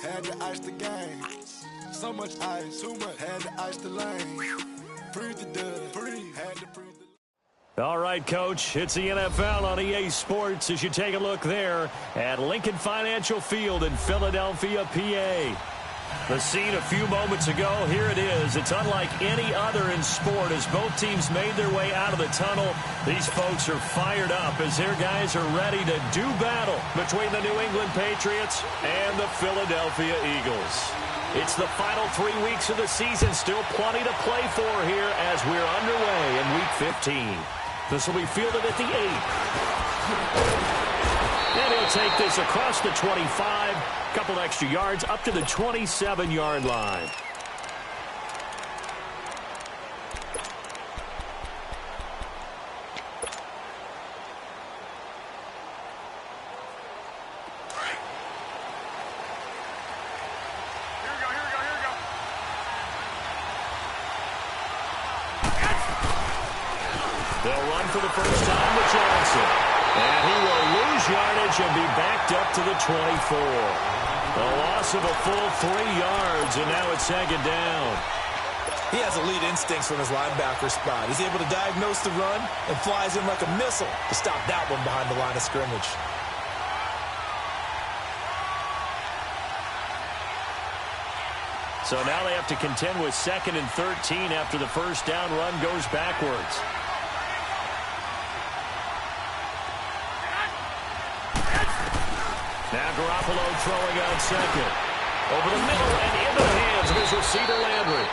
Had to ice the game. So much ice, too much. Had to ice the lane. Free the dub, free. Had to free the... All right, Coach, it's the NFL on EA Sports as you take a look there at Lincoln Financial Field in Philadelphia, PA. The scene a few moments ago, here it is. It's unlike any other in sport as both teams made their way out of the tunnel. These folks are fired up as their guys are ready to do battle between the New England Patriots and the Philadelphia Eagles. It's the final 3 weeks of the season, still plenty to play for here as we're underway in Week 15. This will be fielded at the 8. And he'll take this across the 25, couple extra yards up to the 27-yard line. They'll run for the first time with Johnson. And he will lose yardage and be backed up to the 24. A loss of a full 3 yards, and now it's second down. He has elite instincts from his linebacker spot. He's able to diagnose the run and flies in like a missile to stop that one behind the line of scrimmage. So now they have to contend with 2nd and 13 after the first down run goes backwards. Now Garoppolo throwing on second. Over the middle and into the hands of his receiver Landry.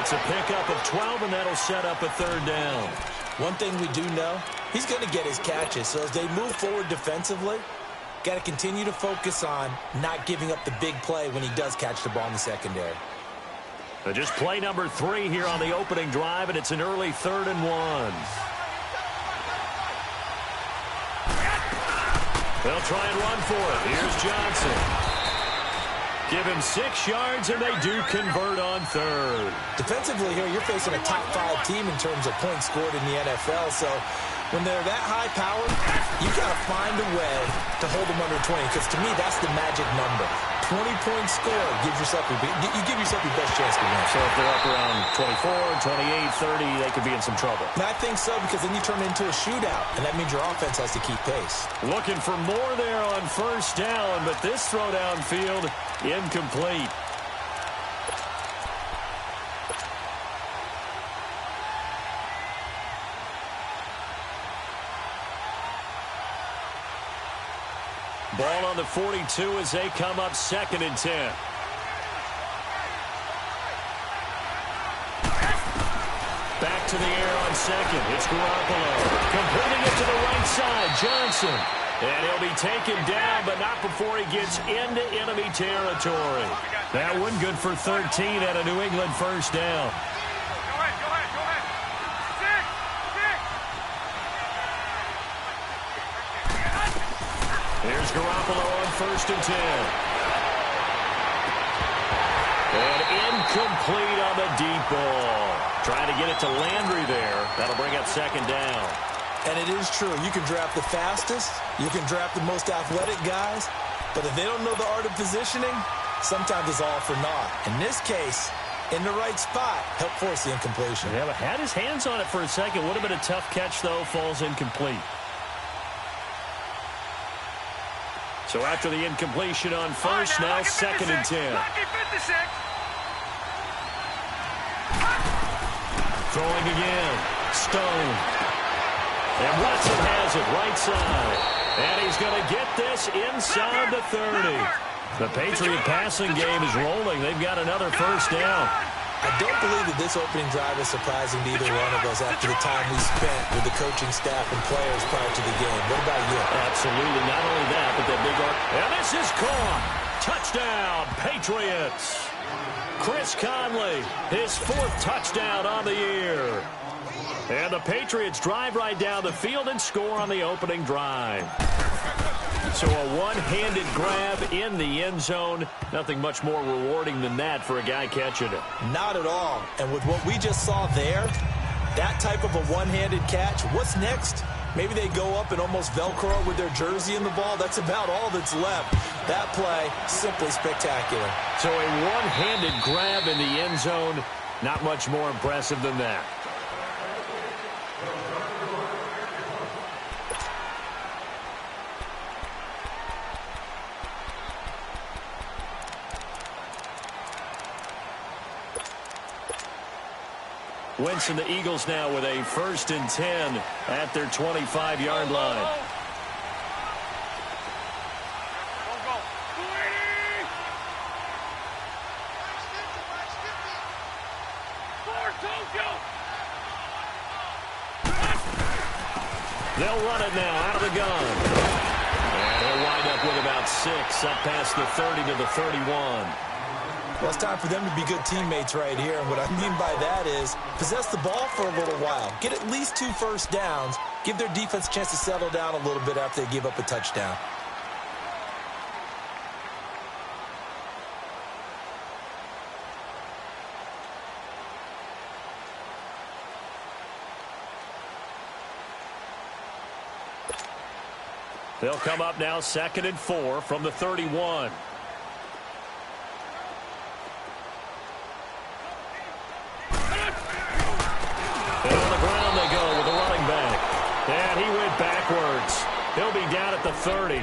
It's a pickup of 12, and that'll set up a third down. One thing we do know, he's going to get his catches. So as they move forward defensively, got to continue to focus on not giving up the big play when he does catch the ball in the secondary. Just play number 3 here on the opening drive, and it's an early 3rd and 1. They'll try and run for it. Here's Johnson. Give him 6 yards, and they do convert on 3rd. Defensively here, you're facing a top 5 team in terms of points scored in the NFL. So when they're that high-powered, you got to find a way to hold them under 20. Because to me, that's the magic number. 20-point score gives yourself you give yourself your best chance to win. So if they're up around 24, 28, 30, they could be in some trouble. And I think so, because then you turn it into a shootout, and that means your offense has to keep pace. Looking for more there on first down, but this throw downfield, incomplete. Ball on the 42 as they come up 2nd and 10. Back to the air on second. It's Garoppolo. Completing it to the right side. Johnson. And he'll be taken down, but not before he gets into enemy territory. That one good for 13 at a New England first down. Here's Garoppolo on 1st and 10. And incomplete on the deep ball. Trying to get it to Landry there. That'll bring up 2nd down. And it is true. You can draft the fastest. You can draft the most athletic guys. But if they don't know the art of positioning, sometimes it's all for naught. In this case, in the right spot, help force the incompletion. Yeah, but had his hands on it for a second. Would have been a tough catch, though. Falls incomplete. So after the incompletion on first, now 2nd and 10. Throwing again. Stone. And Watson has it right side. And he's going to get this inside the 30. The Patriot passing game is rolling. They've got another first down. I don't believe that this opening drive is surprising to either one of us after the time we spent with the coaching staff and players prior to the game. What about you? Absolutely. Not only that, but that big arm. And this is caught. Touchdown, Patriots. Chris Conley, his 4th touchdown on the year. And the Patriots drive right down the field and score on the opening drive. So a one-handed grab in the end zone. Nothing much more rewarding than that for a guy catching it. Not at all. And with what we just saw there, that type of a one-handed catch, what's next? Maybe they go up and almost Velcro with their jersey in the ball. That's about all that's left. That play, simply spectacular. So a one-handed grab in the end zone, not much more impressive than that. Wentz and the Eagles now with a 1st and 10 at their 25-yard line. They'll run it now out of the gun. And he'll wind up with about 6 up past the 30 to the 31. Well, it's time for them to be good teammates right here. And what I mean by that is possess the ball for a little while. Get at least 2 first downs. Give their defense a chance to settle down a little bit after they give up a touchdown. They'll come up now 2nd and 4 from the 31. And on the ground they go with the running back. And he went backwards. He'll be down at the 30.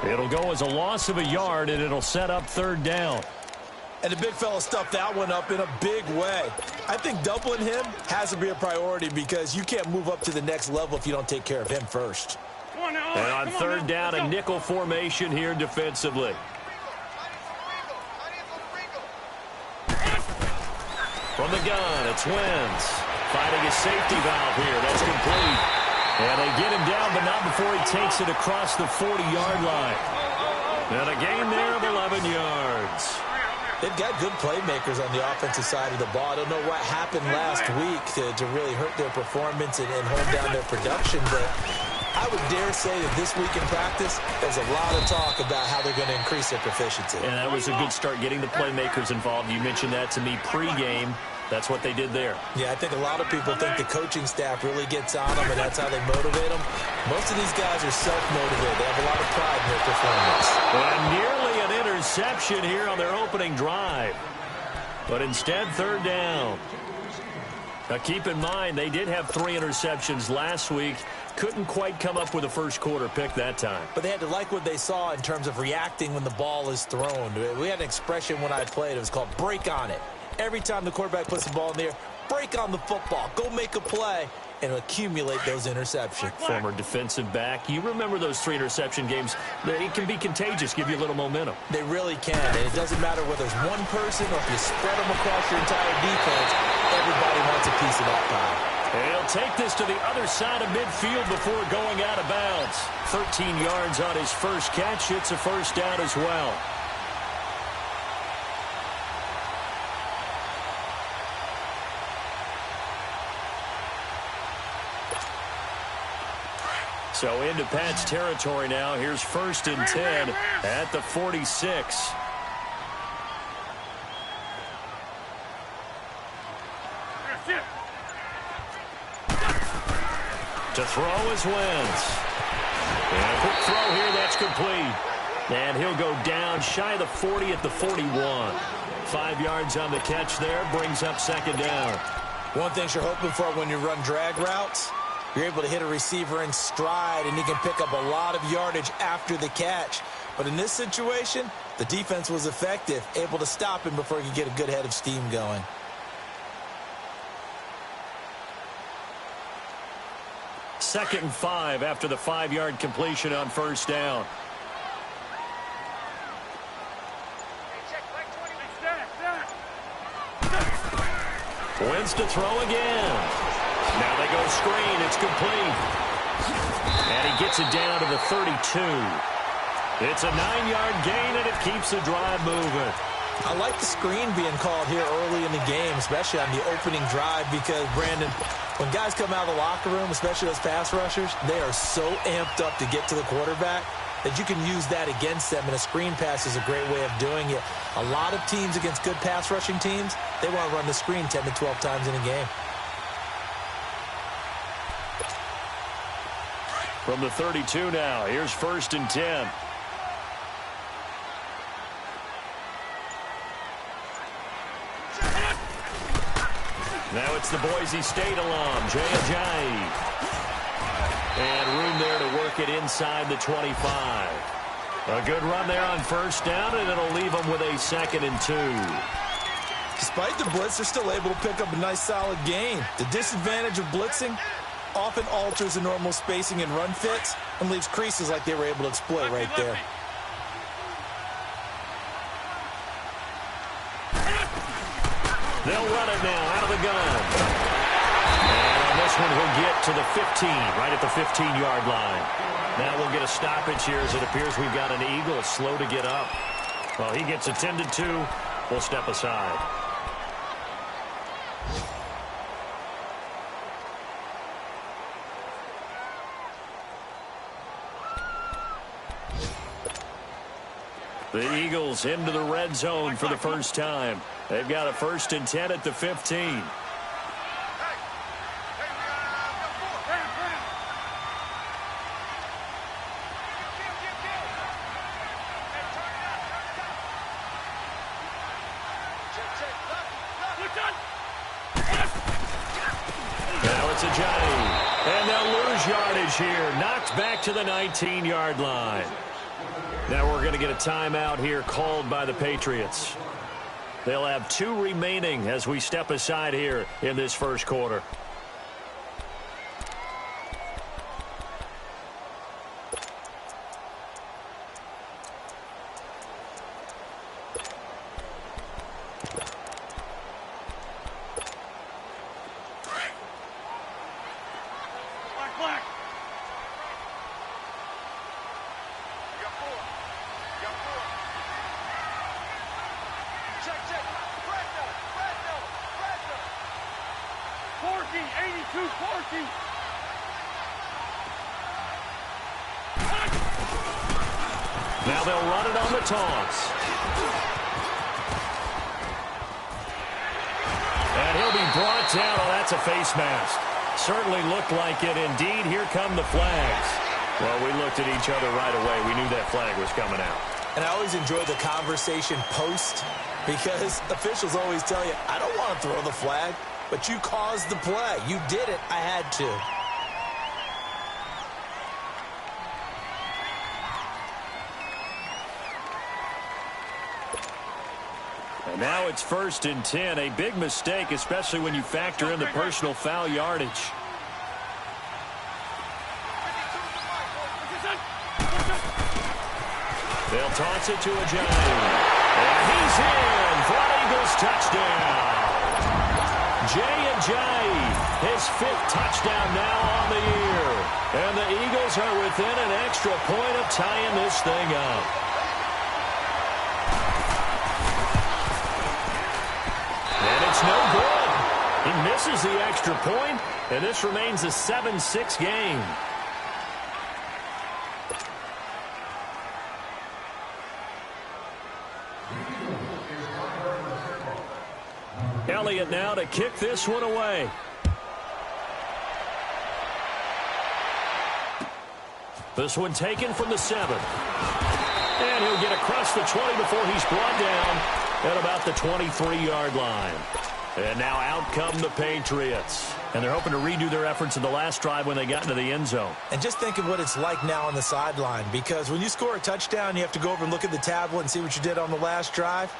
It'll go as a loss of a yard, and it'll set up 3rd down. And the big fella stuffed that one up in a big way. I think doubling him has to be a priority because you can't move up to the next level if you don't take care of him first. And on 3rd down, a nickel formation here defensively. From the gun, it's Wentz. Fighting a safety valve here. That's complete. And they get him down, but not before he takes it across the 40-yard line. And a gain there of 11 yards. They've got good playmakers on the offensive side of the ball. I don't know what happened last week to really hurt their performance and hold down their production, but I would dare say that this week in practice, there's a lot of talk about how they're going to increase their proficiency. And that was a good start, getting the playmakers involved. You mentioned that to me pregame. That's what they did there. Yeah, I think a lot of people think the coaching staff really gets on them, and that's how they motivate them. Most of these guys are self-motivated. They have a lot of pride in their performance. And nearly an interception here on their opening drive. But instead, 3rd down. Now, keep in mind, they did have 3 interceptions last week. Couldn't quite come up with a first-quarter pick that time. But they had to like what they saw in terms of reacting when the ball is thrown. We had an expression when I played. It was called break on it. Every time the quarterback puts the ball in the air, break on the football. Go make a play and accumulate those interceptions. Former defensive back. You remember those 3 interception games. It can be contagious, give you a little momentum. They really can. And it doesn't matter whether it's one person or if you spread them across your entire defense. Everybody wants a piece of that pie. And he'll take this to the other side of midfield before going out of bounds. 13 yards on his first catch. It's a 1st down as well. So into Pat's territory now. Here's 1st and 10 at the 46. To throw is Wentz. And a quick throw here, that's complete. And he'll go down shy of the 40 at the 41. 5 yards on the catch there, brings up 2nd down. One thing you're hoping for when you run drag routes, you're able to hit a receiver in stride, and he can pick up a lot of yardage after the catch. But in this situation, the defense was effective, able to stop him before he could get a good head of steam going. Second and 5 after the 5-yard completion on 1st down. Wentz to throw again. Now they go screen. It's complete. And he gets it down to the 32. It's a 9-yard gain, and it keeps the drive moving. I like the screen being called here early in the game, especially on the opening drive, because, Brandon, when guys come out of the locker room, especially those pass rushers, they are so amped up to get to the quarterback that you can use that against them, and a screen pass is a great way of doing it. A lot of teams against good pass rushing teams, they want to run the screen 10 to 12 times in a game. From the 32 now, here's 1st and 10. Now it's the Boise State alum, Jay Ajayi. And room there to work it inside the 25. A good run there on 1st down, and it'll leave them with a 2nd and 2. Despite the blitz, they're still able to pick up a nice solid gain. The disadvantage of blitzing often alters the normal spacing and run fits and leaves creases like they were able to exploit right there. They'll run it now out of the gun. And on this one, he'll get to the 15, right at the 15-yard line. Now we'll get a stoppage here as it appears we've got an Eagle slow to get up. Well, he gets attended to. We'll step aside. The Eagles into the red zone for the first time. They've got a 1st and 10 at the 15. Now it's Ajayi. And they'll lose yardage here. Knocked back to the 19-yard line. Now we're going to get a timeout here called by the Patriots. They'll have 2 remaining as we step aside here in this first quarter. Now they'll run it on the toss. And he'll be brought down. Oh, that's a face mask. Certainly looked like it. Indeed, here come the flags. Well, we looked at each other right away. We knew that flag was coming out. And I always enjoy the conversation post because officials always tell you, I don't want to throw the flag, but you caused the play. You did it. I had to. And now it's 1st and 10. A big mistake, especially when you factor in the personal foul yardage. They'll toss it to Ajayi. And he's in for an Eagles touchdown. Jay Ajayi, his 5th touchdown now on the year. And the Eagles are within an extra point of tying this thing up. And it's no good. He misses the extra point, and this remains a 7-6 game. Elliott now to kick this one away. This one taken from the 7. And he'll get across the 20 before he's brought down at about the 23-yard line. And now out come the Patriots. And they're hoping to redo their efforts in the last drive when they got into the end zone. And just think of what it's like now on the sideline, because when you score a touchdown, you have to go over and look at the tablet and see what you did on the last drive.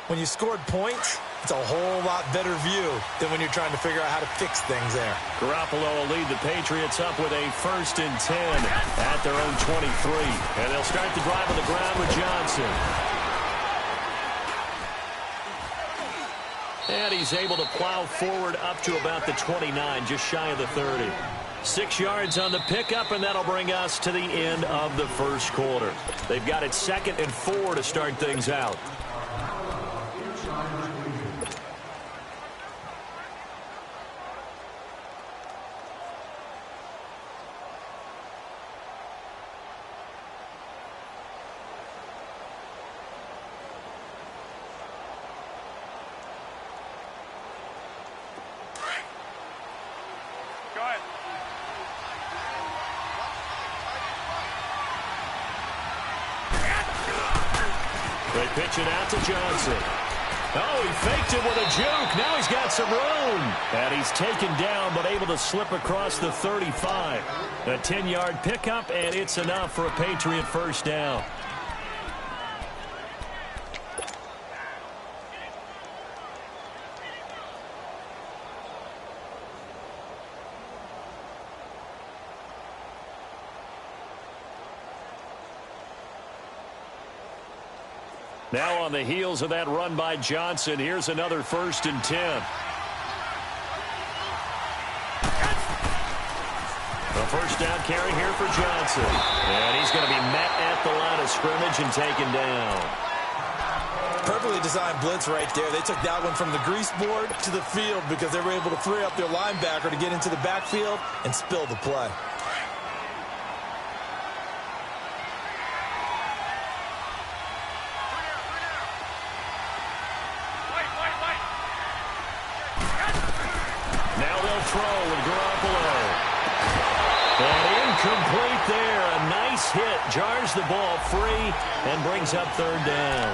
When you scored points, it's a whole lot better view than when you're trying to figure out how to fix things there. Garoppolo will lead the Patriots up with a 1st and 10 at their own 23. And they'll start the drive on the ground with Johnson. And he's able to plow forward up to about the 29, just shy of the 30. 6 yards on the pickup, and that'll bring us to the end of the first quarter. They've got it 2nd and 4 to start things out. Pitch it out to Johnson. Oh, he faked it with a juke. Now he's got some room. And he's taken down, but able to slip across the 35. A 10-yard pickup, and it's enough for a Patriot first down. Now on the heels of that run by Johnson, here's another 1st and 10. A first down carry here for Johnson. And he's going to be met at the line of scrimmage and taken down. Perfectly designed blitz right there. They took that one from the grease board to the field because they were able to free up their linebacker to get into the backfield and spill the play. Complete there. A nice hit. Jars the ball free and brings up 3rd down.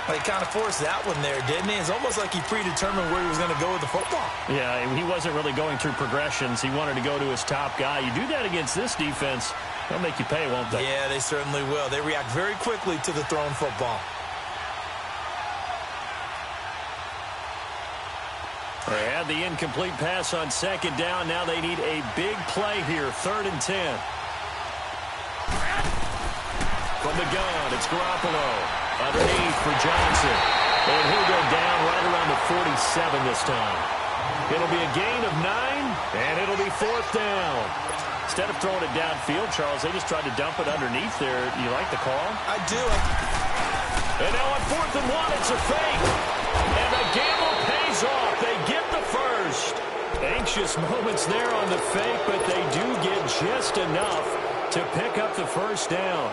Well, he kind of forced that one there, didn't he? It's almost like he predetermined where he was going to go with the football. Yeah, he wasn't really going through progressions. He wanted to go to his top guy. You do that against this defense, they'll make you pay, won't they? Yeah, they certainly will. They react very quickly to the thrown football. They had the incomplete pass on 2nd down. Now they need a big play here. 3rd and 10. From the gun, it's Garoppolo. Underneath for Johnson. And he'll go down right around the 47 this time. It'll be a gain of 9, and it'll be 4th down. Instead of throwing it downfield, Charles, they just tried to dump it underneath there. You like the call? I do. And now on 4th and 1, it's a fake. And the gamble pays off. They get the first. Anxious moments there on the fake, but they do get just enough to pick up the first down.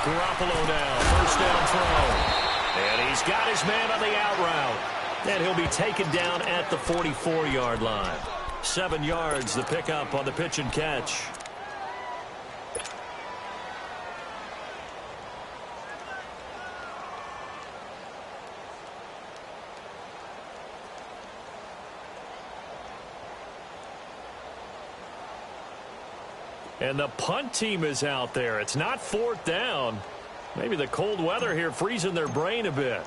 Garoppolo now, first down throw. And he's got his man on the out route. And he'll be taken down at the 44-yard line. 7 yards, the pickup on the pitch and catch. And the punt team is out there. It's not 4th down. Maybe the cold weather here freezing their brain a bit.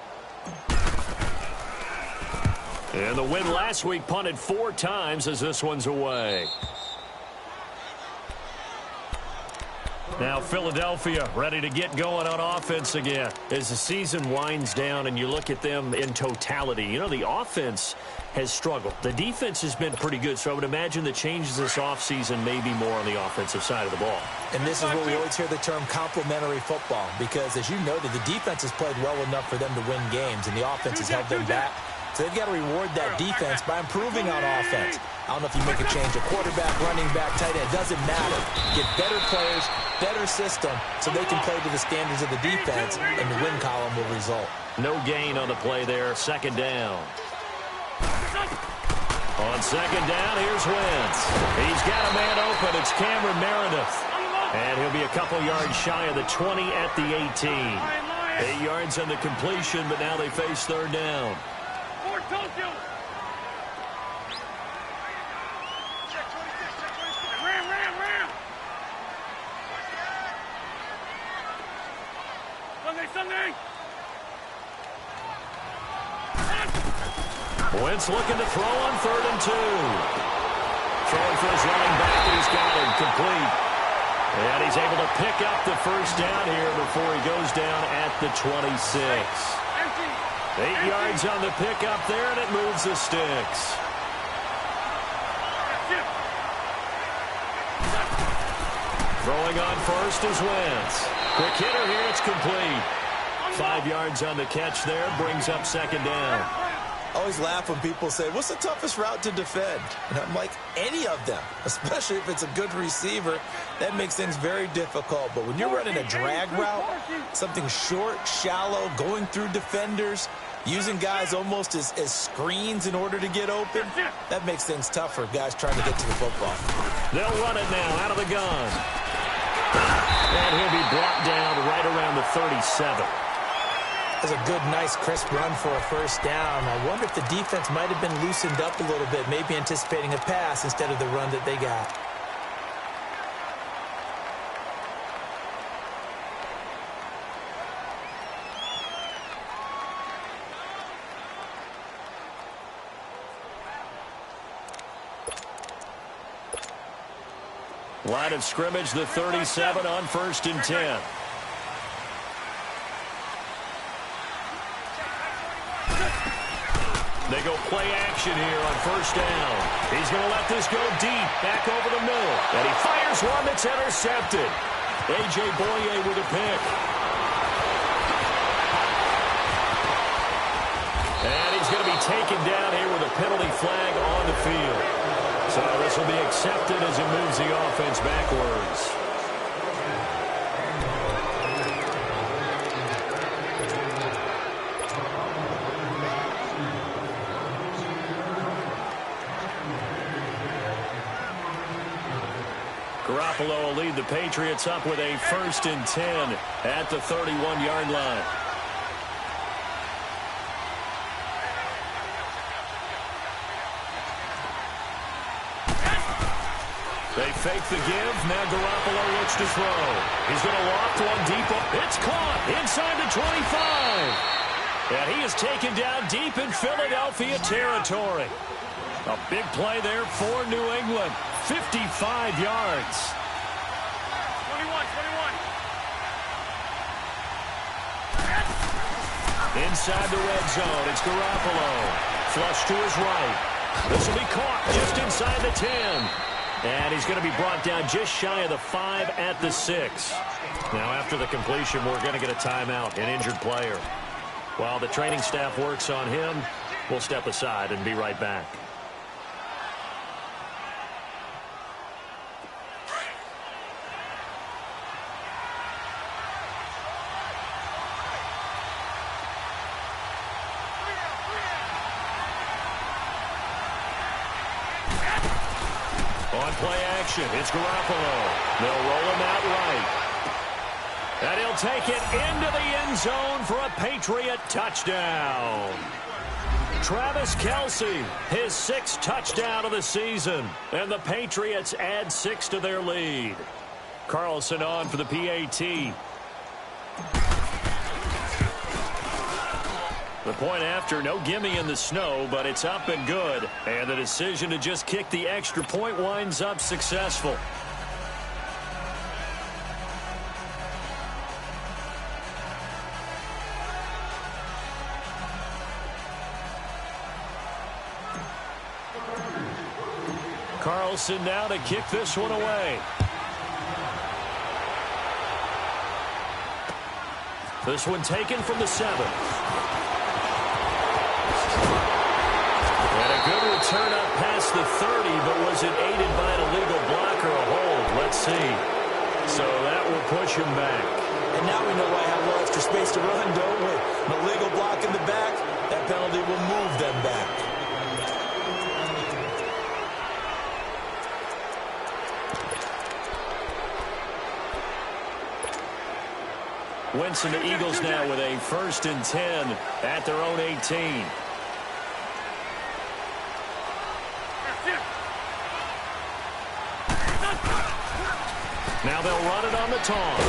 And the win last week punted 4 times as this one's away. Now Philadelphia ready to get going on offense again. As the season winds down and you look at them in totality, you know, the offense has struggled. The defense has been pretty good, so I would imagine the changes this offseason may be more on the offensive side of the ball. And this is where we always hear the term complementary football, because as you noted, the defense has played well enough for them to win games, and the offense has held them back. So they've got to reward that defense by improving on offense. I don't know if you make a change of quarterback, running back, tight end. It doesn't matter. Get better players, better system, so they can play to the standards of the defense, and the win column will result. No gain on the play there. Second down. On second down, here's Wentz. He's got a man open. It's Cameron Meredith. And he'll be a couple yards shy of the 20 at the 18. 8 yards on the completion, but now they face third down. Wentz looking to throw on 3rd and 2. Throwing for his running back, and he's got him complete. And he's able to pick up the first down here before he goes down at the 26. 8 yards on the pickup there, and it moves the sticks. Throwing on first is Wentz. Quick hitter here, it's complete. 5 yards on the catch there, brings up second down. I always laugh when people say, what's the toughest route to defend? And I'm like, any of them, especially if it's a good receiver. That makes things very difficult. But when you're running a drag route, something short, shallow, going through defenders, using guys almost as screens in order to get open, that makes things tough for guys trying to get to the football. They'll run it now out of the gun. And he'll be brought down right around the 37. That's a good, nice, crisp run for a first down. I wonder if the defense might have been loosened up a little bit, maybe anticipating a pass instead of the run that they got. Line of scrimmage, the 37 on 1st and 10. They go play action here on first down. He's going to let this go deep, back over the middle. And he fires one that's intercepted. A.J. Boye with a pick. And he's going to be taken down here with a penalty flag on the field. So this will be accepted as it moves the offense backwards. Garoppolo will lead the Patriots up with a 1st and 10 at the 31-yard line. They fake the give. Now Garoppolo looks to throw. He's going to loft one deep. It's caught inside the 25. And he is taken down deep in Philadelphia territory. A big play there for New England. 55 yards. 21. Inside the red zone, it's Garoppolo. Flush to his right. This will be caught just inside the 10. And he's going to be brought down just shy of the 5 at the 6. Now, after the completion, we're going to get a timeout, an injured player. While the training staff works on him, we'll step aside and be right back. On play action, it's Garoppolo. They'll roll him out right. And he'll take it into the end zone for a Patriot touchdown. Travis Kelce, his 6th touchdown of the season. And the Patriots add 6 to their lead. Carlson on for the PAT. The point after, no gimme in the snow, but it's up and good. And the decision to just kick the extra point winds up successful. Carlson now to kick this one away. This one taken from the 7. And a good return up past the 30, but was it aided by an illegal block or a hold? Let's see. So that will push him back. And now we know why I have a little extra space to run, don't we? An illegal block in the back, that penalty will move them back. Wentz and the Eagles now with a 1st and 10 at their own 18. Now they'll run it on the toss.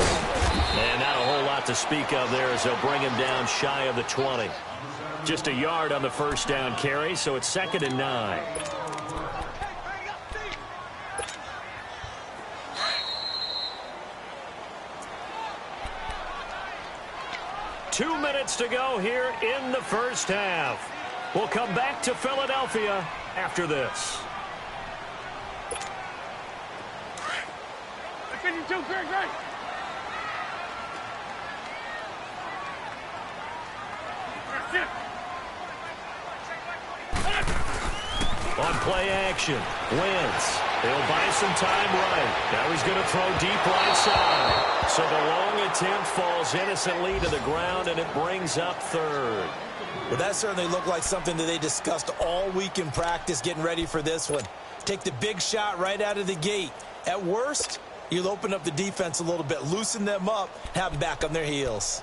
And not a whole lot to speak of there as they'll bring him down shy of the 20. Just a yard on the 1st down carry, so it's 2nd and 9. Two minutes to go here in the 1st half. We'll come back to Philadelphia after this. 52, Greg. On play action, Wentz. He'll buy some time right. Now he's going to throw deep right side. So the long attempt falls innocently to the ground, and it brings up 3rd. Well, that certainly looked like something that they discussed all week in practice getting ready for this one. Take the big shot right out of the gate. At worst, you'll open up the defense a little bit, loosen them up, have them back on their heels.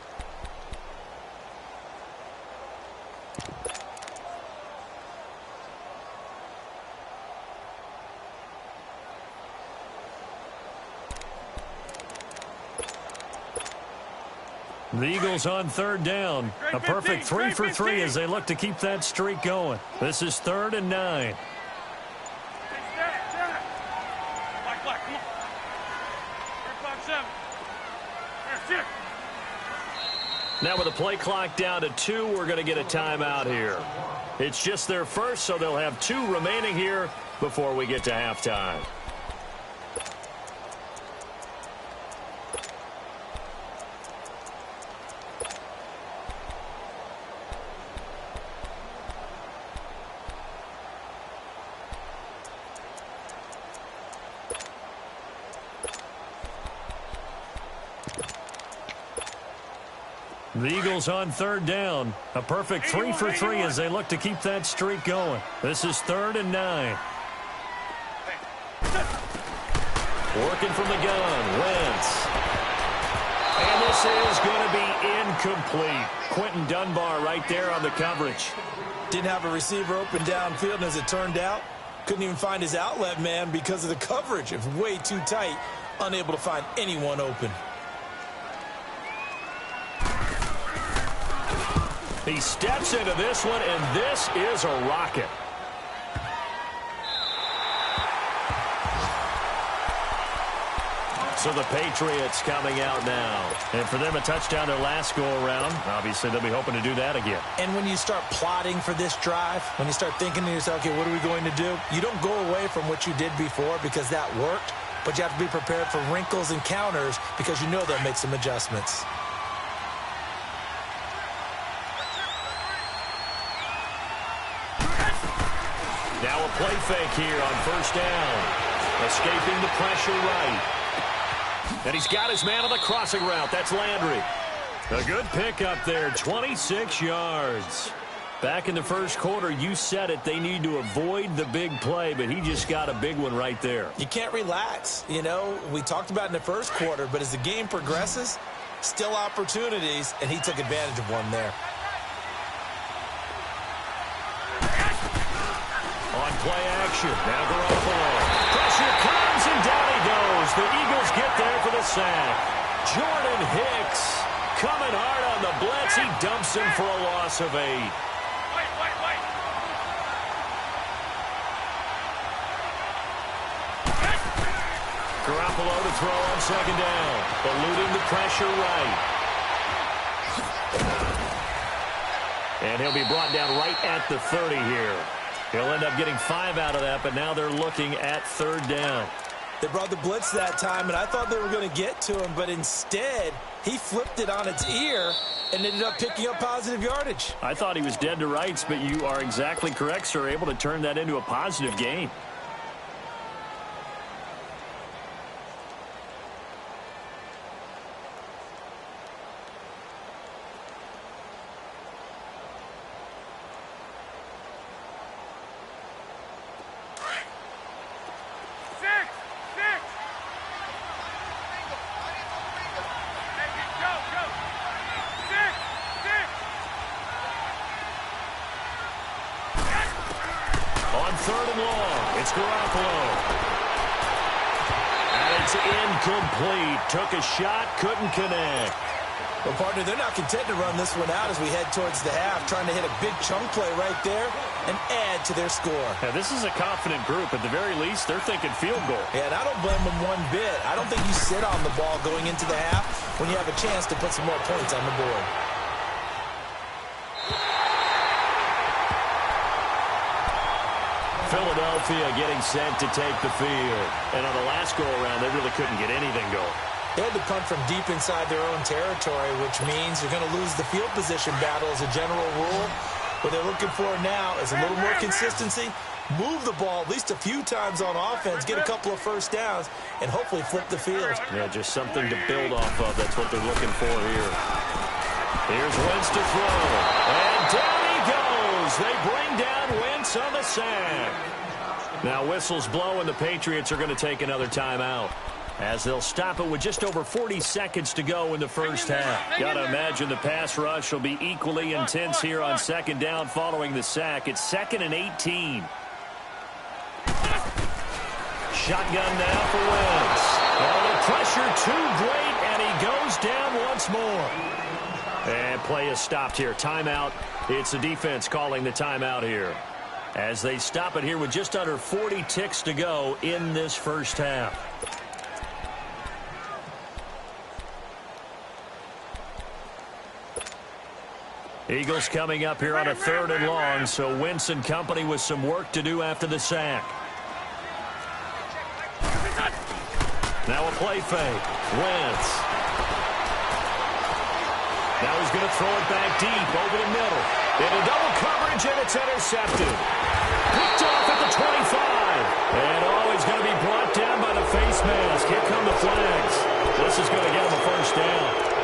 The Eagles on 3rd down. A perfect 3 for 3 as they look to keep that streak going. This is 3rd and 9. Black, come on. 3-5-7. Now with the play clock down to 2, we're going to get a timeout here. It's just their first, so they'll have 2 remaining here before we get to halftime. The Eagles on 3rd down. A perfect 3 for 3 as they look to keep that streak going. This is 3rd and 9. Working from the gun, Wentz. And this is going to be incomplete. Quentin Dunbar right there on the coverage. Didn't have a receiver open downfield, and as it turned out, couldn't even find his outlet man because of the coverage. It was way too tight, unable to find anyone open. He steps into this one, and this is a rocket. So the Patriots coming out now. And for them, a touchdown their last go-around. Obviously, they'll be hoping to do that again. And when you start plotting for this drive, when you start thinking to yourself, okay, what are we going to do? You don't go away from what you did before because that worked, but you have to be prepared for wrinkles and counters because you know they'll make some adjustments. Now a play fake here on 1st down. Escaping the pressure right. And he's got his man on the crossing route. That's Landry. A good pickup there, 26 yards. Back in the 1st quarter, you said it, they need to avoid the big play, but he just got a big one right there. You can't relax. You know, we talked about in the 1st quarter, but as the game progresses, still opportunities, and he took advantage of one there. On play action, now Garoppolo. Pressure comes, and down he goes. The Eagles get there for the sack. Jordan Hicks coming hard on the blitz. He dumps him for a loss of 8. Wait. Garoppolo to throw on 2nd down. Eluding the pressure right. And he'll be brought down right at the 30 here. He'll end up getting 5 out of that, but now they're looking at 3rd down. They brought the blitz that time, and I thought they were going to get to him, but instead, he flipped it on its ear and ended up picking up positive yardage. I thought he was dead to rights, but you are exactly correct, sir, able to turn that into a positive gain. Third and long. It's Garoppolo. And it's incomplete. Took a shot, couldn't connect. Well, partner, they're not content to run this one out as we head towards the half, trying to hit a big chunk play right there and add to their score. Yeah, this is a confident group. At the very least, they're thinking field goal. Yeah, and I don't blame them one bit. I don't think you sit on the ball going into the half when you have a chance to put some more points on the board. Philadelphia getting set to take the field. And on the last go-around, they really couldn't get anything going. They had to punt from deep inside their own territory, which means you're going to lose the field position battle as a general rule. What they're looking for now is a little more consistency, move the ball at least a few times on offense, get a couple of first downs, and hopefully flip the field. Yeah, just something to build off of. That's what they're looking for here. Here's Wentz to throw. And down he goes. They bring down Wentz on the sack. Now whistles blow, and the Patriots are going to take another timeout, as they'll stop it with just over 40 seconds to go in the first half. Got to imagine the pass rush will be equally intense here on second down following the sack. It's 2nd and 18. Shotgun now for Wentz. Oh, the pressure too great, and he goes down once more. And play is stopped here. Timeout. It's the defense calling the timeout here, as they stop it here with just under 40 ticks to go in this first half. Eagles coming up here on a 3rd and long, so Wentz and company with some work to do after the sack. Now a play fake. Wentz. Now he's going to throw it back deep over the middle. Into double coverage, and it's intercepted. Picked off at the 25. And he's going to be brought down by the face mask. Here come the flags. This is going to get him a first down.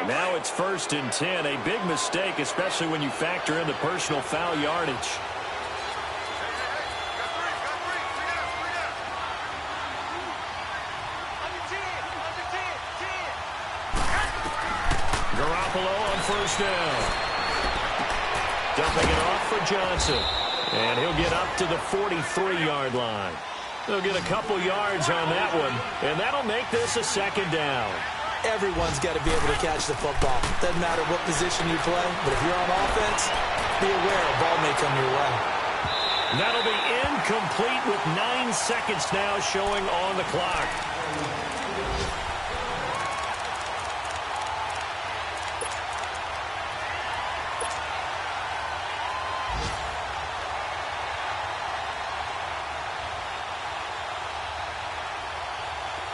Now it's 1st and 10. A big mistake, especially when you factor in the personal foul yardage. Garoppolo on 1st down. Dumping it off for Johnson. And he'll get up to the 43-yard line. They'll get a couple yards on that one, and that'll make this a 2nd down. Everyone's got to be able to catch the football. Doesn't matter what position you play, but if you're on offense, be aware a ball may come your way. That'll be incomplete with 9 seconds now showing on the clock.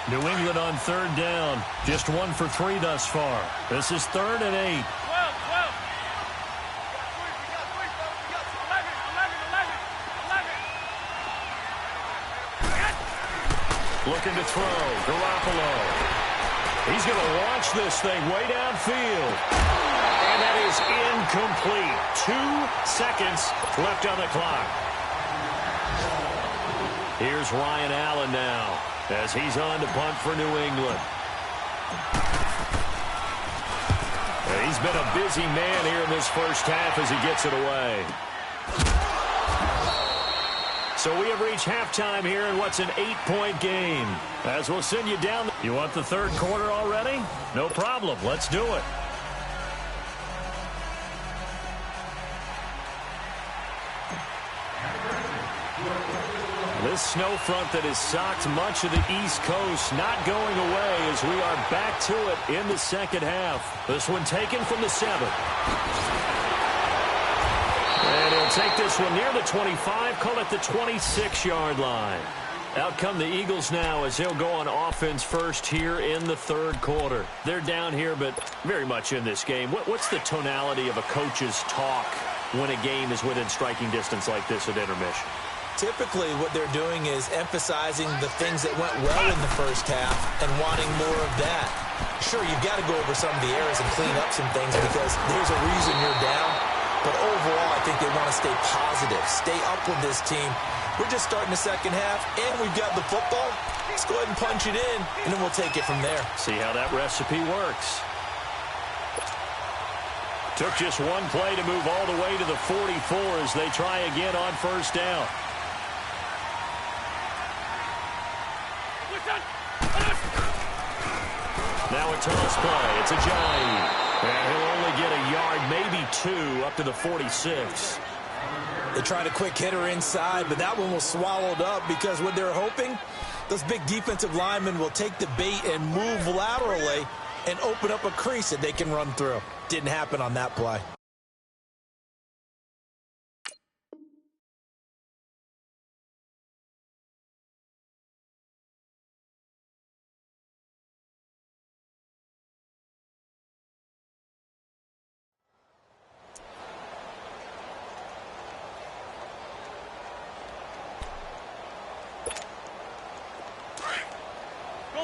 New England on 3rd down. Just 1 for 3 thus far. This is 3rd and 8. 11. Looking to throw. Garoppolo. He's going to launch this thing way downfield. And that is incomplete. 2 seconds left on the clock. Here's Ryan Allen now, as he's on to punt for New England. He's been a busy man here in this first half as he gets it away. So we have reached halftime here in what's an 8-point game, as we'll send you down. You want the 3rd quarter already? No problem. Let's do it. This snow front that has socked much of the East Coast not going away as we are back to it in the second half. This one taken from the 7. And he'll take this one near the 25, call it the 26-yard line. Out come the Eagles now as they'll go on offense first here in the third quarter. They're down here, but very much in this game. What's the tonality of a coach's talk when a game is within striking distance like this at intermission? Typically, what they're doing is emphasizing the things that went well in the first half and wanting more of that. Sure, you've got to go over some of the errors and clean up some things because there's a reason you're down. But overall, I think they want to stay positive, stay up with this team. We're just starting the second half, and we've got the football. Let's go ahead and punch it in, and then we'll take it from there. See how that recipe works. Took just one play to move all the way to the 44 as they try again on first down. Now a toss play. It's a Ajayi. And he'll only get a yard, maybe 2, up to the 46. They tried a quick hitter inside, but that one was swallowed up because what they're hoping, those big defensive linemen will take the bait and move laterally and open up a crease that they can run through. Didn't happen on that play.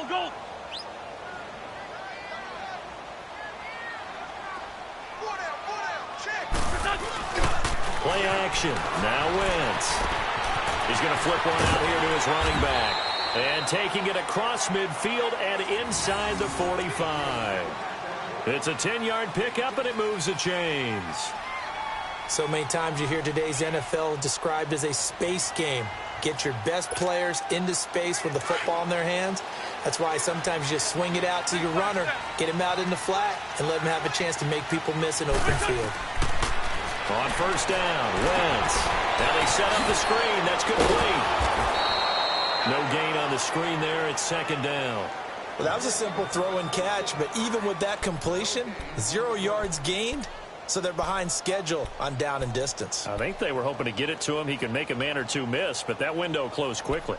Go! Play action. Now Wentz. He's going to flip one out here to his running back. And taking it across midfield and inside the 45. It's a 10-yard pickup, and it moves the chains. So many times you hear today's NFL described as a space game. Get your best players into space with the football in their hands. That's why sometimes you just swing it out to your runner, get him out in the flat, and let him have a chance to make people miss an open field. On first down, Wentz. Now they set up the screen. That's complete. No gain on the screen there. It's second down. Well, that was a simple throw and catch, but even with that completion, 0 yards gained, so they're behind schedule on down and distance. I think they were hoping to get it to him. He could make a man or two miss, but that window closed quickly.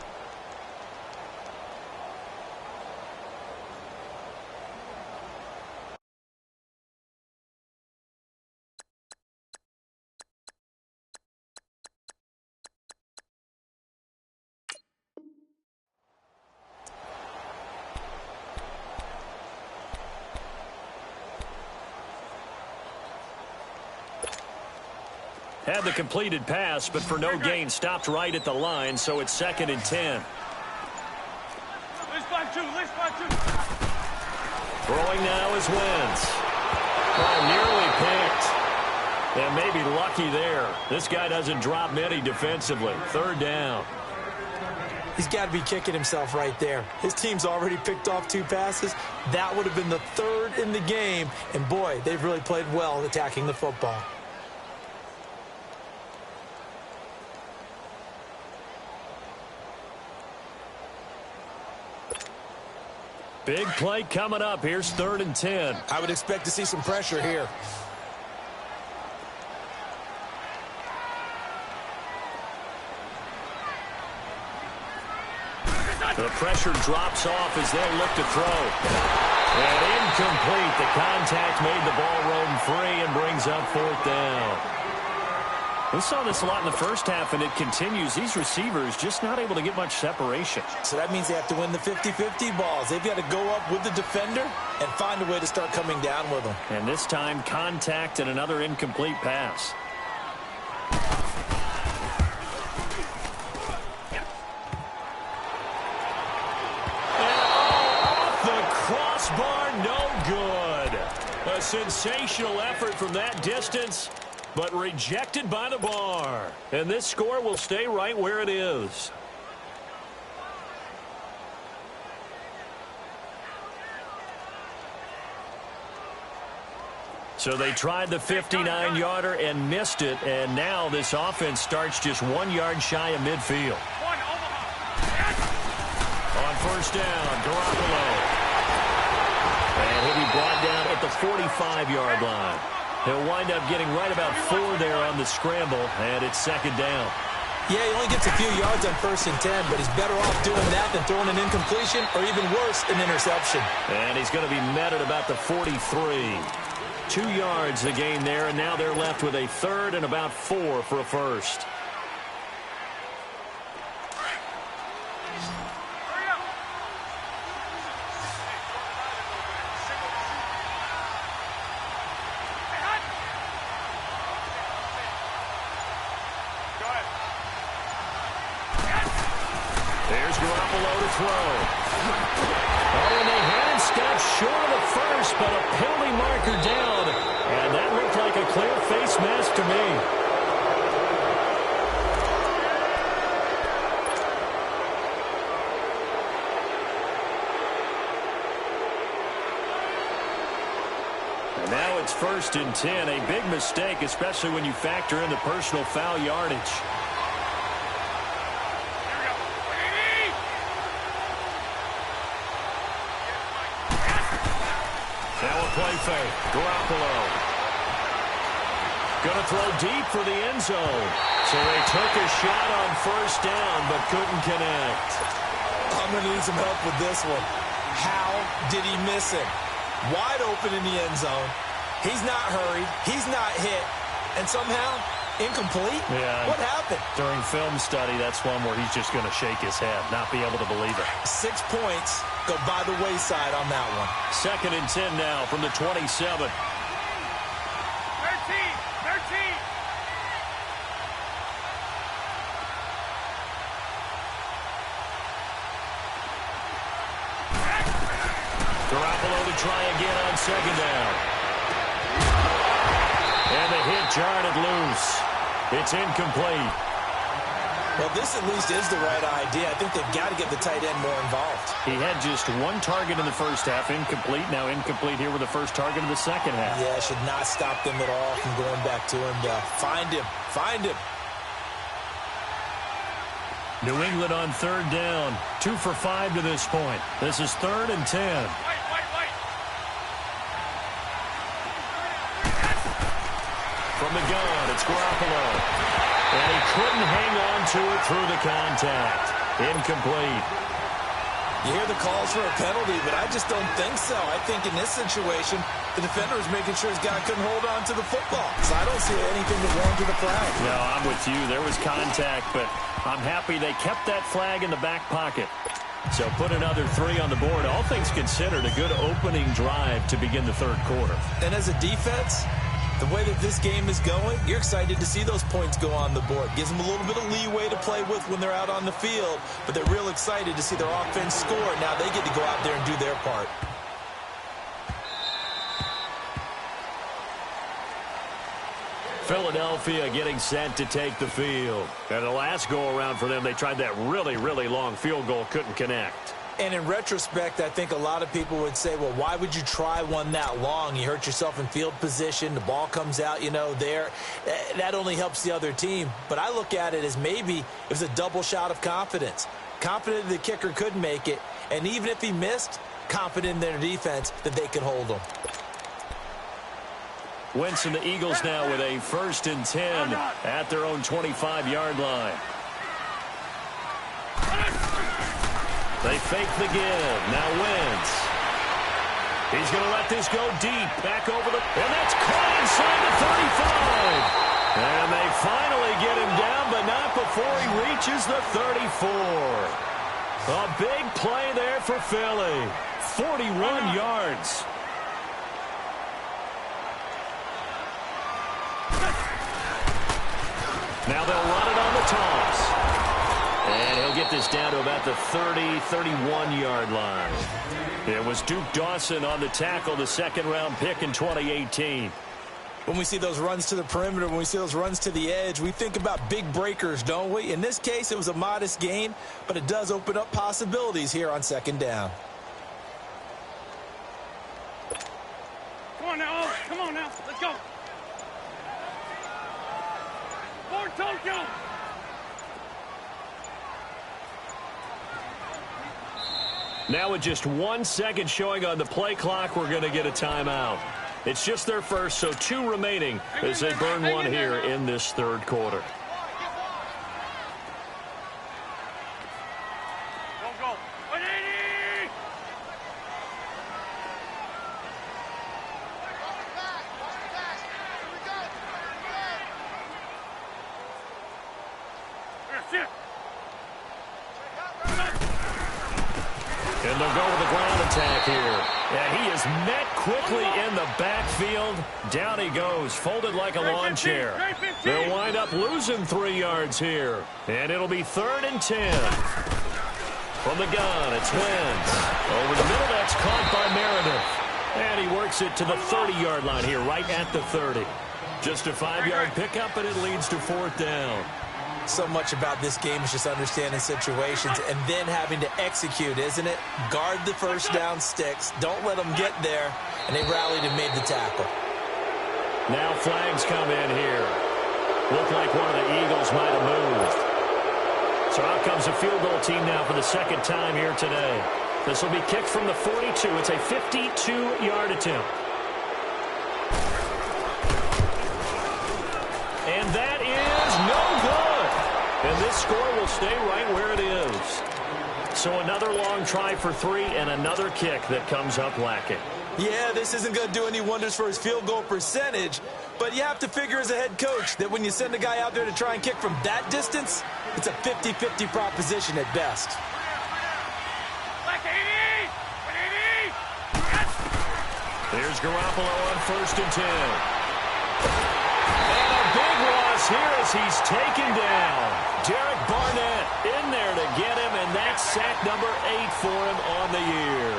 Had the completed pass, but for no gain, stopped right at the line, so it's 2nd and 10. Let's find two. Throwing now is Wentz. Oh, nearly picked. And maybe lucky there. This guy doesn't drop many defensively. 3rd down. He's got to be kicking himself right there. His team's already picked off 2 passes. That would have been the 3rd in the game. And, boy, they've really played well attacking the football. Big play coming up. Here's 3rd and 10. I would expect to see some pressure here. The pressure drops off as they look to throw. And incomplete. The contact made the ball roam free and brings up 4th down. We saw this a lot in the first half, and it continues. These receivers just not able to get much separation. So that means they have to win the 50-50 balls. They've got to go up with the defender and find a way to start coming down with them. And this time, contact and another incomplete pass. Crossbar, no good. A sensational effort from that distance, but rejected by the bar. And this score will stay right where it is. So they tried the 59-yarder and missed it, and now this offense starts just 1 yard shy of midfield. One, Omaha. first down. Garoppolo. And he'll be brought down at the 45-yard line. He'll wind up getting right about 4 there on the scramble, and it's second down. Yeah, he only gets a few yards on 1st and 10, but he's better off doing that than throwing an incompletion or even worse, an interception. And he's going to be met at about the 43. 2 yards the gain there, and now they're left with a 3rd and about 4 for a first. There's Garoppolo to throw. Oh, and they had him stopped short of the first, but a penalty marker down. And that looked like a clear face mask to me. And now it's 1st and 10. A big mistake, especially when you factor in the personal foul yardage. Play fake. Garoppolo. Going to throw deep for the end zone. So they took a shot on 1st down, but couldn't connect. I'm going to need some help with this one. How did he miss it? Wide open in the end zone. He's not hurried. He's not hit. And somehow, incomplete? Yeah. What happened? During film study, that's one where he's just going to shake his head, not be able to believe it. 6 points go by the wayside on that one. 2nd and 10 now from the 27. 13. Garoppolo to try again on 2nd down. And the hit jarred it loose. It's incomplete. Well, this at least is the right idea. I think they've got to get the tight end more involved. He had just 1 target in the first half, incomplete. Now incomplete here with the first target of the second half. Yeah, should not stop them at all from going back to him. Find him. Find him. New England on 3rd down. 2 for 5 to this point. This is 3rd and 10. From the gun, it's Garoppolo. And he couldn't hang on to it through the contact. Incomplete. You hear the calls for a penalty, but I just don't think so. I think in this situation, the defender is making sure his guy couldn't hold on to the football. So I don't see anything to warrant the flag. No, I'm with you. There was contact, but I'm happy they kept that flag in the back pocket. So put another 3 on the board. All things considered, a good opening drive to begin the 3rd quarter. And as a defense, the way that this game is going, you're excited to see those points go on the board. Gives them a little bit of leeway to play with when they're out on the field, but they're real excited to see their offense score. Now they get to go out there and do their part. Philadelphia getting set to take the field. And the last go-around for them, they tried that really, really long field goal, couldn't connect. And in retrospect, I think a lot of people would say, well, why would you try one that long? You hurt yourself in field position. The ball comes out, there. That only helps the other team. But I look at it as maybe it was a double shot of confidence. Confident the kicker could make it. And even if he missed, confident in their defense that they could hold him. Wentz and the Eagles now with a 1st and 10 at their own 25-yard line. They fake the give. Now Wentz. He's going to let this go deep. Back over the... And that's caught inside the 35. And they finally get him down, but not before he reaches the 34. A big play there for Philly. 41 yards. Now they'll run it on the toss. And he'll get this down to about the 30, 31-yard line. It was Duke Dawson on the tackle, the 2nd-round pick in 2018. When we see those runs to the perimeter, when we see those runs to the edge, we think about big breakers, don't we? In this case, it was a modest gain, but it does open up possibilities here on 2nd down. Come on now, Owen. Come on now. Let's go. Forward, Tokyo. Now with just 1 second showing on the play clock, we're going to get a timeout. It's just their first, so 2 remaining as they burn one here in this third quarter. Go. 180! Here, sit. And they'll go with a ground attack here. Yeah, he is met quickly in the backfield. Down he goes, folded like a lawn chair. They'll wind up losing 3 yards here. And it'll be 3rd and 10. From the gun, it's Wentz. Over the middle, that's caught by Meredith. And he works it to the 30-yard line here, right at the 30. Just a 5-yard pickup, and it leads to 4th down. So much about this game is just understanding situations and then having to execute, isn't it? Guard the first down sticks. Don't let them get there. And they rallied and made the tackle. Now flags come in here. Looked like one of the Eagles might have moved. So out comes a field goal team now for the 2nd time here today. This will be kicked from the 42. It's a 52-yard attempt. And that is no good. And this score will stay right where it is. So another long try for 3 and another kick that comes up lacking. Yeah, this isn't going to do any wonders for his field goal percentage, but you have to figure as a head coach that when you send a guy out there to try and kick from that distance, it's a 50-50 proposition at best. Like 80! 180! Here's Garoppolo on 1st and 10. And a big loss here as he's taken down. Derek Barnett in there to get him, and that's sack number 8 for him on the year.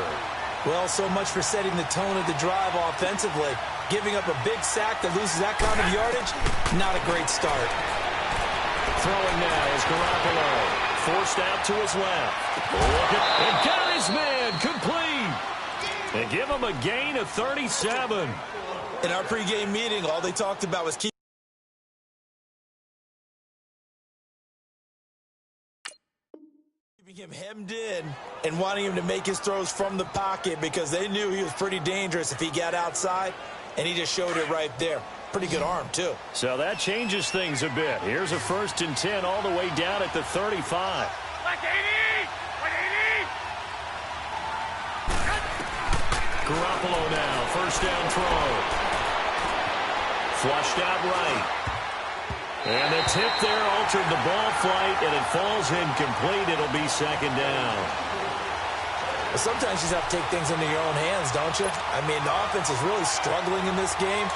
Well, so much for setting the tone of the drive offensively. Giving up a big sack that loses that kind of yardage, not a great start. Throwing now is Garoppolo. Forced out to his left. And got his man complete. And give him a gain of 37. In our pregame meeting, all they talked about was keeping him hemmed in and wanting him to make his throws from the pocket because they knew he was pretty dangerous if he got outside, and he just showed it right there. Pretty good arm, too. So that changes things a bit. Here's a 1st and 10 all the way down at the 35. Like 80! 180! Garoppolo now, 1st down throw. Flushed out right. And the tip there altered the ball flight, and it falls incomplete. It'll be 2nd down. Well, sometimes you just have to take things into your own hands, don't you? I mean, the offense is really struggling in this game.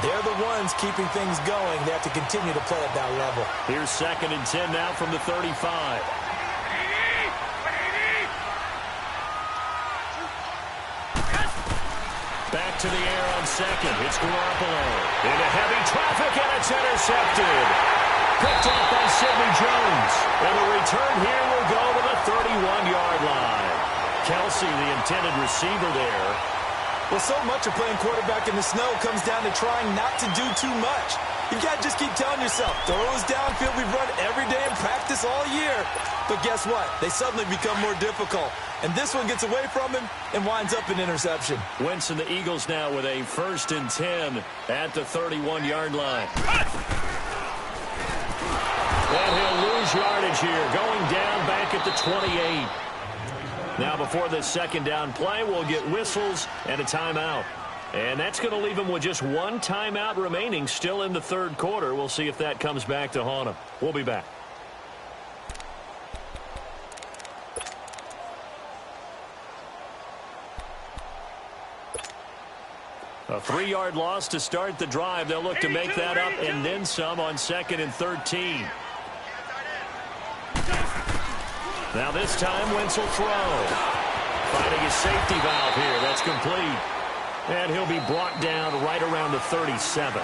They're the ones keeping things going. They have to continue to play at that level. Here's 2nd and 10 now from the 35. 180! 180! Back to the air on 2nd. It's Garoppolo. Into heavy traffic, and it's intercepted. Picked off by Sidney Jones. And the return here will go to the 31-yard line. Kelsey, the intended receiver there. Well, so much of playing quarterback in the snow comes down to trying not to do too much. You've got to just keep telling yourself, throws downfield we've run every day in practice all year. But guess what? They suddenly become more difficult. And this one gets away from him and winds up an interception. Wentz and the Eagles now with a 1st and 10 at the 31-yard line. And he'll lose yardage here, going down back at the 28. Now before this 2nd down play, we'll get whistles and a timeout. And that's going to leave him with just 1 timeout remaining still in the 3rd quarter. We'll see if that comes back to haunt him. We'll be back. A 3-yard loss to start the drive. They'll look to make that up and then some on 2nd and 13. Now this time, Wentz will throw. Finding his safety valve here. That's complete. And he'll be brought down right around the 37.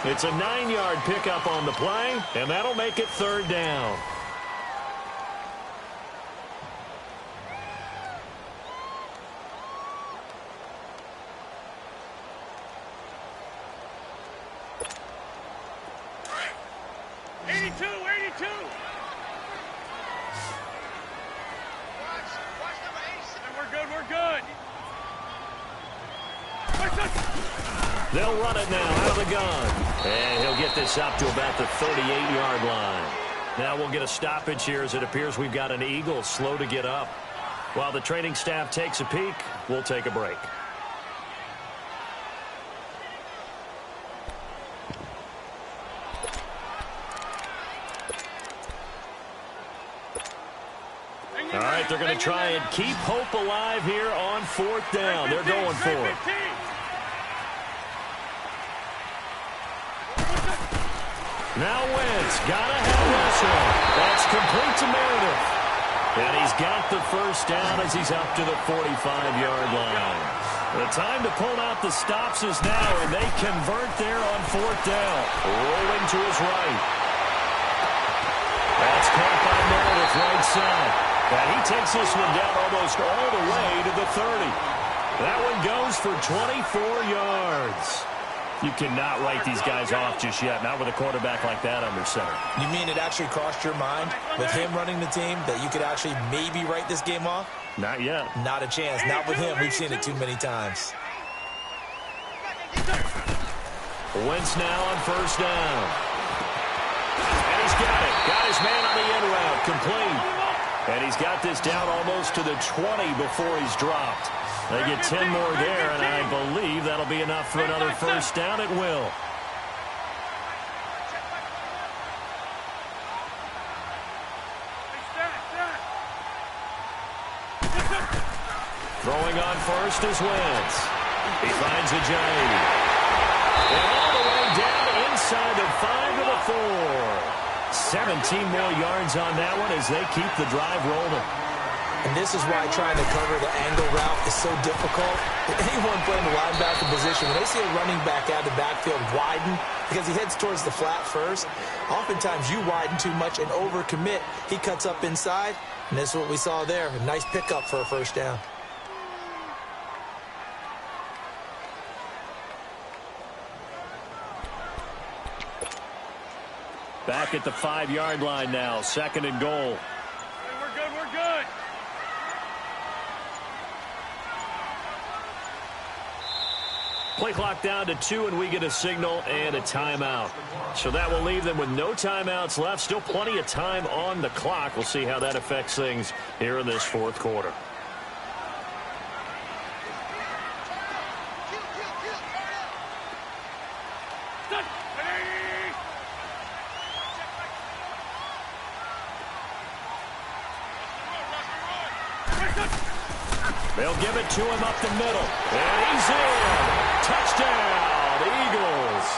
It's a 9-yard pickup on the play, and that'll make it 3rd down. They'll run it now out of the gun. And he'll get this up to about the 38-yard line. Now we'll get a stoppage here as it appears we've got an Eagle slow to get up. While the training staff takes a peek, we'll take a break. All right, they're going to try and keep hope alive here on 4th down. They're going for it. Now Wentz, gotta have this one. That's complete to Meredith. And he's got the first down as he's up to the 45-yard line. The time to pull out the stops is now, and they convert there on 4th down. Rolling to his right. That's caught by Meredith right side. And he takes this one down almost all the way to the 30. That one goes for 24 yards. You cannot write these guys off just yet, not with a quarterback like that under center. You mean it actually crossed your mind with him running the team that you could actually maybe write this game off? Not yet. Not a chance. Not with him. We've seen it too many times. Wentz now on 1st down. And he's got it. Got his man on the end route. Complete. And he's got this down almost to the 20 before he's dropped. They get 10 more there, and I believe that'll be enough for another first down. It will. Throwing on first is Wentz. He finds Ajayi. And all the way down inside the 5 to the 4. 17 more yards on that one as they keep the drive rolling. And this is why trying to cover the angle route is so difficult. Anyone playing the linebacker position, when they see a running back out of the backfield widen because he heads towards the flat first, oftentimes you widen too much and overcommit. He cuts up inside, and this is what we saw there. A nice pickup for a first down. Back at the 5-yard line now, 2nd and goal. We're good, we're good. Play clock down to 2, and we get a signal and a timeout. So that will leave them with no timeouts left. Still plenty of time on the clock. We'll see how that affects things here in this 4th quarter. They'll give it to him up the middle. And he's in. Touchdown, Eagles.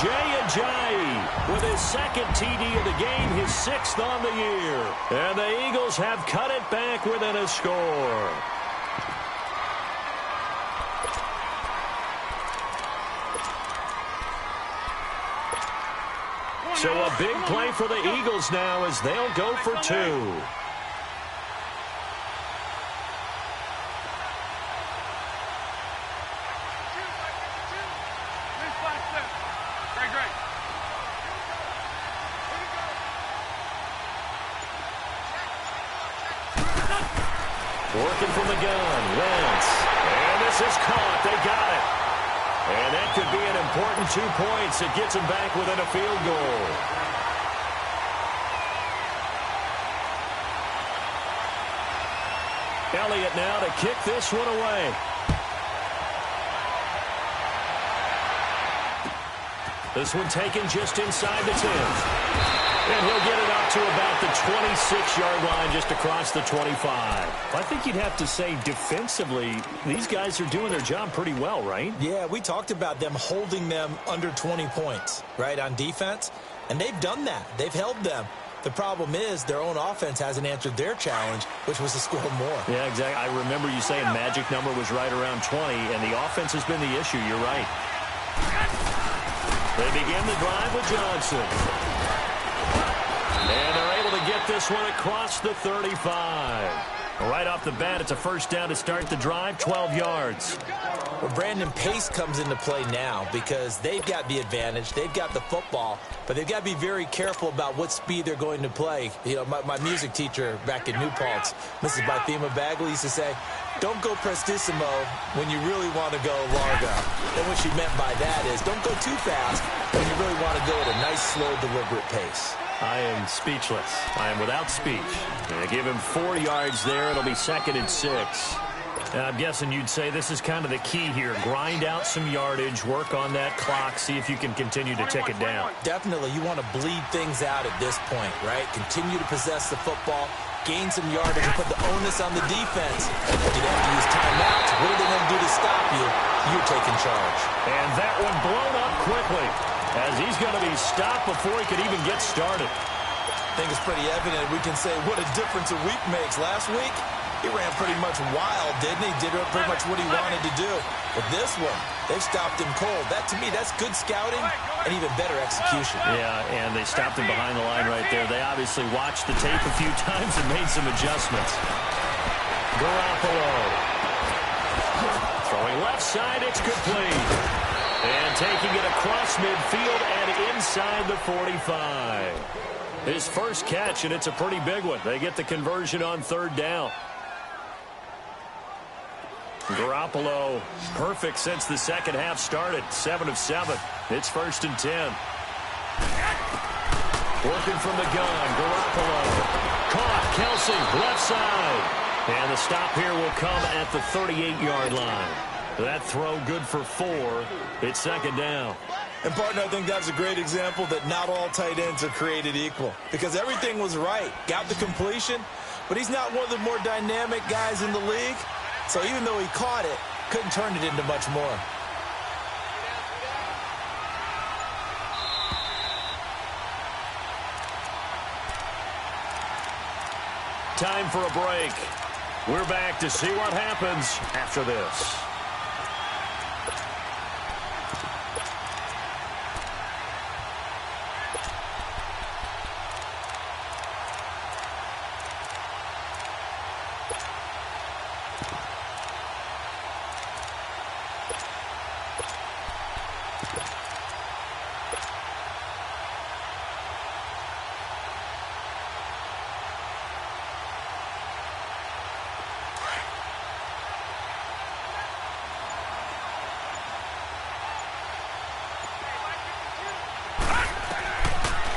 Jay Ajayi with his 2nd TD of the game, his 6th on the year. And the Eagles have cut it back within a score. So a big play for the Eagles now as they'll go for 2. Working from the gun, Wentz. And this is caught. They got it. And that could be an important 2 points. It gets them back within a field goal. Elliott now to kick this one away. This one taken just inside the 10. And he'll get it up to about the 26-yard line, just across the 25. I think you'd have to say defensively, these guys are doing their job pretty well, right? Yeah, we talked about them holding them under 20 points, right, on defense. And they've done that. They've held them. The problem is their own offense hasn't answered their challenge, which was to score more. Yeah, exactly. I remember you saying magic number was right around 20, and the offense has been the issue. You're right. They begin the drive with Johnson. And they're able to get this one across the 35. Right off the bat, it's a first down to start the drive, 12 yards. Well, Brandon, pace comes into play now because they've got the advantage. They've got the football, but they've got to be very careful about what speed they're going to play. You know, my music teacher back in New Paltz, Mrs. Bythema Bagley, used to say, don't go prestissimo when you really want to go largo. And what she meant by that is don't go too fast when you really want to go at a nice, slow, deliberate pace. I am speechless. I am without speech. They give him 4 yards there. It'll be 2nd and 6. I'm guessing you'd say this is kind of the key here. Grind out some yardage, work on that clock, see if you can continue to tick it down. Definitely. You want to bleed things out at this point, right? Continue to possess the football, gain some yardage, and put the onus on the defense. You'd have to use timeouts. What are they going to do to stop you? You're taking charge. And that one blown up quickly as he's going to be stopped before he could even get started. I think it's pretty evident. We can say what a difference a week makes. Last week, he ran pretty much wild, didn't he? Did pretty much what he wanted to do. But this one, they've stopped him cold. That, to me, that's good scouting and even better execution. Yeah, and they stopped him behind the line right there. They obviously watched the tape a few times and made some adjustments. Garoppolo. Throwing left side, it's complete. And taking it across midfield and inside the 45. His first catch, and it's a pretty big one. They get the conversion on 3rd down. Garoppolo, perfect since the second half started. 7 of 7. It's 1st and 10. Working from the gun, Garoppolo. Caught, Kelsey, left side. And the stop here will come at the 38-yard line. That throw good for 4. It's 2nd down. And, partner, I think that's a great example that not all tight ends are created equal. Because everything was right. Got the completion, but he's not one of the more dynamic guys in the league. So even though he caught it, couldn't turn it into much more. Time for a break. We're back to see what happens after this.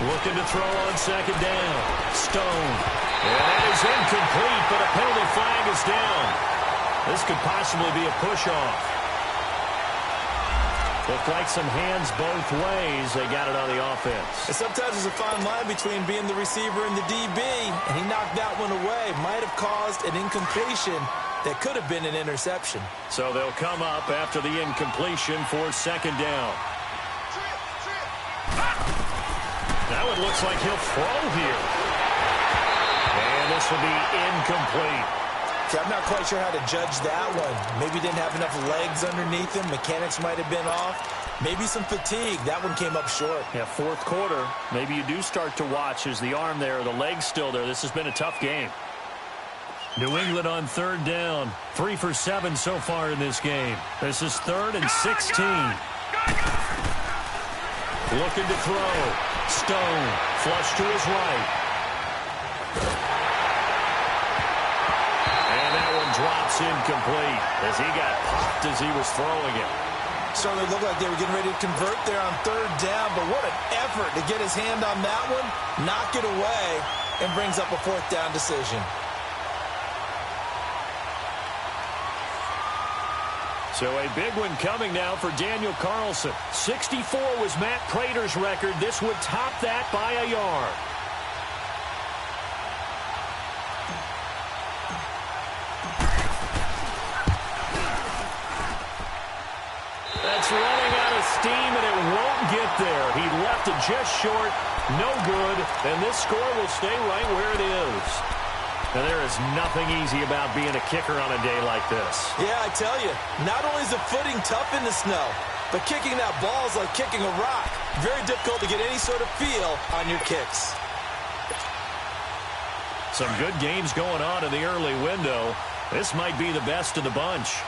Looking to throw on 2nd down. Stone. And that is incomplete, but a penalty flag is down. This could possibly be a push-off. Looked like some hands both ways. They got it on the offense. And sometimes there's a fine line between being the receiver and the DB, and he knocked that one away. Might have caused an incompletion that could have been an interception. So they'll come up after the incompletion for 2nd down. That one looks like he'll throw here. And this will be incomplete. See, I'm not quite sure how to judge that one. Maybe he didn't have enough legs underneath him. Mechanics might have been off. Maybe some fatigue. That one came up short. Yeah, 4th quarter. Maybe you do start to watch as the arm there, the leg's still there. This has been a tough game. New England on 3rd down. 3 for 7 so far in this game. This is 3rd and 16. Looking to throw. Stone, flush to his right. And that one drops incomplete as he got popped as he was throwing it. Certainly looked like they were getting ready to convert there on 3rd down, but what an effort to get his hand on that one, knock it away, and brings up a 4th down decision. So a big one coming now for Daniel Carlson. 64 was Matt Prater's record. This would top that by a yard. That's running out of steam, and it won't get there. He left it just short. No good. And this score will stay right where it is. And there is nothing easy about being a kicker on a day like this. Yeah, I tell you, not only is the footing tough in the snow, but kicking that ball is like kicking a rock. Very difficult to get any sort of feel on your kicks. Some good games going on in the early window. This might be the best of the bunch.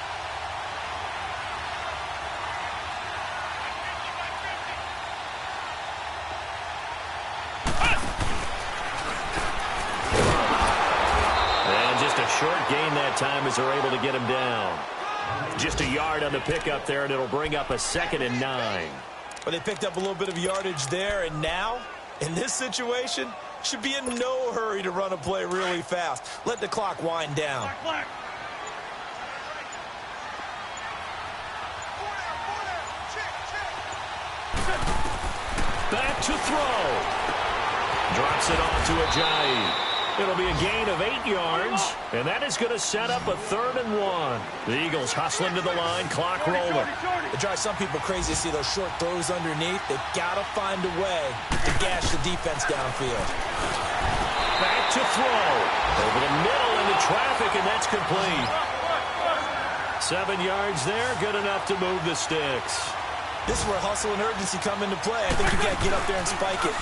short gain that time as they're able to get him down. Just a yard on the pickup there, and it'll bring up a 2nd and 9. Well, they picked up a little bit of yardage there, and now, in this situation, should be in no hurry to run a play really fast. Let the clock wind down. Back to throw. Drops it off to Ajayi. It'll be a gain of 8 yards, and that is going to set up a 3rd and 1. The Eagles hustling to the line, clock rolling. It drives some people crazy to see those short throws underneath. They've got to find a way to gash the defense downfield. Back to throw. Over the middle into traffic, and that's complete. 7 yards there, good enough to move the sticks. This is where hustle and urgency come into play. I think you got to get up there and spike it.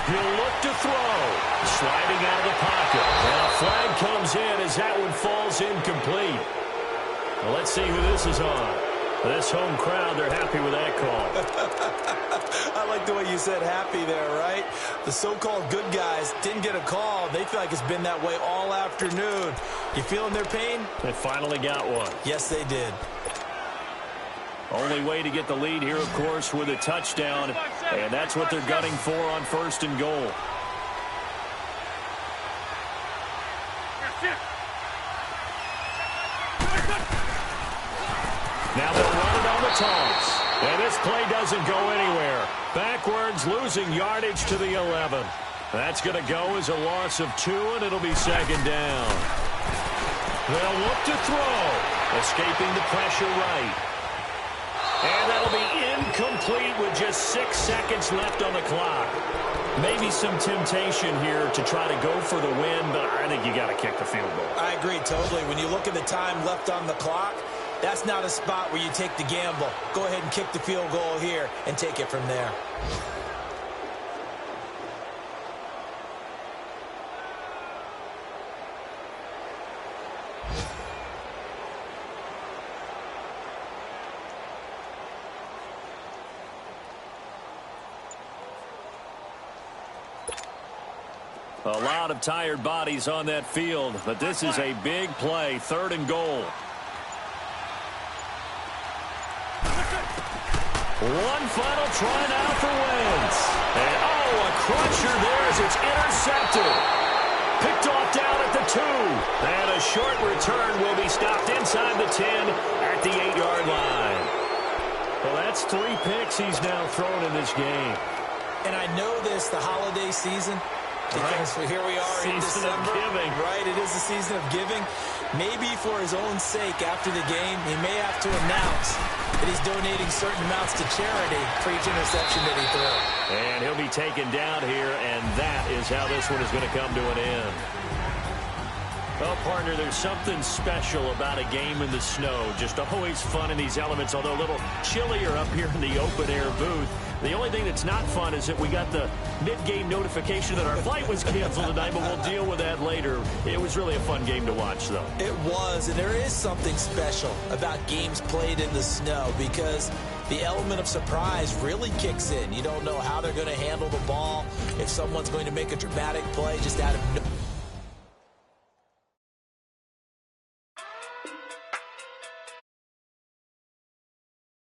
He'll look to throw. Sliding out of the pocket. And a flag comes in as that one falls incomplete. Well, let's see who this is on. This home crowd, they're happy with that call. I like the way you said happy there, right? The so-called good guys didn't get a call. They feel like it's been that way all afternoon. You feeling their pain? They finally got one. Yes, they did. Only way to get the lead here, of course, with a touchdown, and that's what they're gunning for on 1st and goal. Now they'll run it on the toss, and this play doesn't go anywhere. Backwards, losing yardage to the 11. That's going to go as a loss of 2, and it'll be 2nd down. They'll look to throw, escaping the pressure right. And that'll be incomplete with just 6 seconds left on the clock. Maybe some temptation here to try to go for the win, but I think you got to kick the field goal. I agree totally. When you look at the time left on the clock, that's not a spot where you take the gamble. Go ahead and kick the field goal here and take it from there. A lot of tired bodies on that field, but this is a big play, 3rd and goal. One final try now for Wentz. And a cruncher there as it's intercepted. Picked off down at the 2. And a short return will be stopped inside the 10 at the 8-yard line. Well, that's 3 picks he's now thrown in this game. And I know this, the holiday season, because here we are in December. Giving. Right, it is the season of giving. Maybe for his own sake after the game, he may have to announce that he's donating certain amounts to charity for each interception that he threw. And he'll be taken down here, and that is how this one is going to come to an end. Well, partner, there's something special about a game in the snow. Just always fun in these elements, although a little chillier up here in the open-air booth. The only thing that's not fun is that we got the mid-game notification that our flight was canceled tonight, but we'll deal with that later. It was really a fun game to watch, though. It was, and there is something special about games played in the snow because the element of surprise really kicks in. You don't know how they're going to handle the ball, if someone's going to make a dramatic play just out of